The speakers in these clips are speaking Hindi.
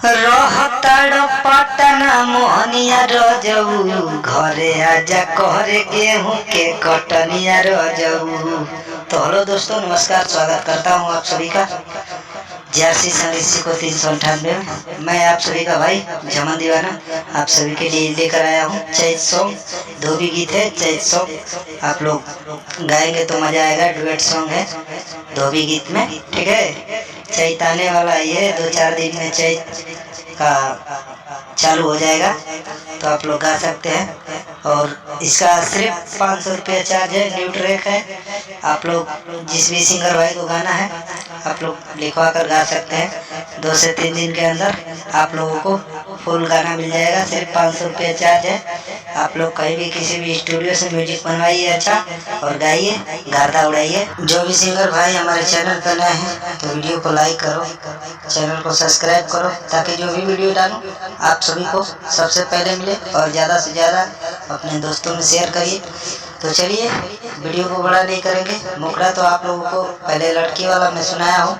रहताड़ पटना मोहनिया रजऊ घरे आजा करे गेहूं के कटनिया रजऊ। तो हेलो दोस्तों, नमस्कार, स्वागत करता हूं आप सभी का JRC संगीत को 398 में। मैं आप सभी का भाई जमन दीवाना आप सभी के लिए लेकर आया हूं चैत सॉन्ग। धोबी गीत है, चैत सॉन्ग आप लोग गाएंगे तो मजा आएगा। डुएट सॉन्ग है धोबी गीत में, ठीक है। चैत आने वाला ये 2-4 दिन में चैत का चालू हो जाएगा, तो आप लोग गा सकते हैं। और इसका सिर्फ 500 रुपये चार्ज है। न्यू ट्रैक है, आप लोग जिस भी सिंगर भाई को गाना है आप लोग लिखवा कर गा सकते हैं। 2 से 3 दिन के अंदर आप लोगों को फुल गाना मिल जाएगा। सिर्फ 500 रुपये चार्ज है। आप लोग कहीं भी किसी भी स्टूडियो से म्यूजिक बनवाइए अच्छा, और गाइए, गर्दा उड़ाइए। जो भी सिंगर भाई हमारे चैनल पर नए हैं तो वीडियो को लाइक करो, चैनल को सब्सक्राइब करो, ताकि जो भी वीडियो डालूं आप सभी को सबसे पहले मिले। और ज़्यादा से ज़्यादा अपने दोस्तों में शेयर करिए। तो चलिए, वीडियो को बड़ा नहीं करेंगे। मुखड़ा तो आप लोगों को पहले लड़की वाला मैं सुनाया हूँ।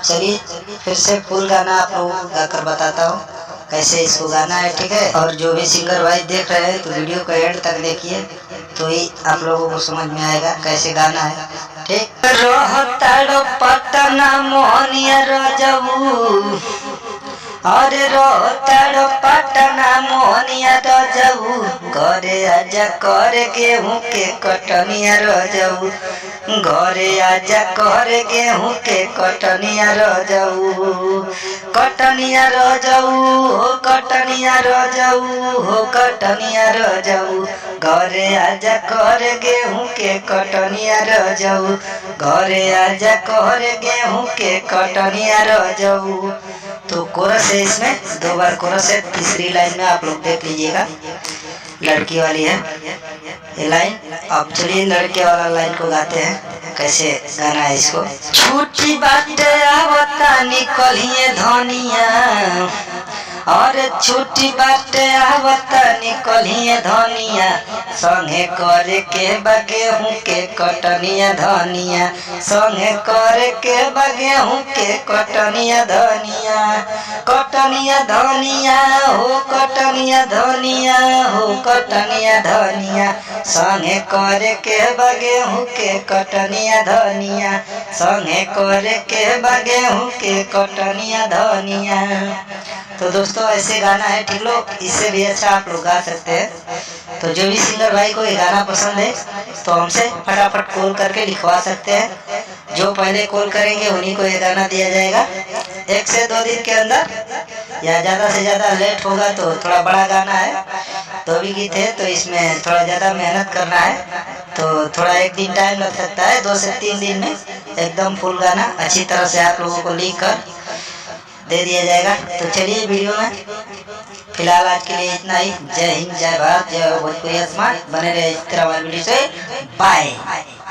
चलिए फिर से फुल गाना आप लोगों को गाकर बताता हूँ कैसे इसको गाना है, ठीक है। और जो भी सिंगर भाई देख रहे हैं तो वीडियो को एंड तक देखिए, तो ही आप लोगों को समझ में आएगा कैसे गाना है, ठीक। रहताड़ पटना मोहनिया रजऊ, अरे रहताड़ पटना मोहनिया रजऊ घरे आजा करे गेहूं के कटनिया रजऊ। घरे आजा करे गेहूं के कटनिया रजऊ। कटनिया रजऊ हो, कटनिया रजऊ हो, कटनिया रजऊ। घरे आजा करे गेहूं के कटनिया रजऊ। घरे आजा करे गेहूं के कटनिया रजऊ। तो कोरस है, इसमें 2 बार कोरस है। तीसरी लाइन में आप लोग देख लीजिएगा, लड़की वाली है ये लाइन। अब चलिए लड़के वाला लाइन को गाते हैं, कैसे गाना है इसको। छूटी बाटे आवता निकलिए धनिया, और छुट्टी बाटे आवता निकलिए धनिया। संगे करे के गेहूं के कटनिया धनिया। संगे करे के गेहूं के कटनिया धनिया। कटनिया धनिया हो, कटनिया धनिया हो, कटनिया धनिया। संगे करे के गेहूं के कटनिया धनिया। संगे करे के गेहूं के कटनिया धनिया। तो दोस्तों ऐसे गाना है, ठीक लोग। इससे भी अच्छा आप लोग गा सकते हैं। तो जो भी सिंगर भाई को ये गाना पसंद है तो हमसे फटाफट कॉल करके लिखवा सकते हैं। जो पहले कॉल करेंगे उन्हीं को ये गाना दिया जाएगा 1 से 2 दिन के अंदर, या ज़्यादा से ज़्यादा लेट होगा तो थोड़ा बड़ा गाना है, धोबी गीत है, तो इसमें थोड़ा ज़्यादा मेहनत करना है, तो थोड़ा 1 दिन टाइम लग सकता है। 2 से 3 दिन में एकदम फुल गाना अच्छी तरह से आप लोगों को लिख कर दे दिया जाएगा। तो चलिए वीडियो में फिलहाल आज के लिए इतना ही। जय हिंद, जय भारत, जय भोजपुरी स्मार्ट। बने रहे इस तरह वाली वीडियो से। बाय।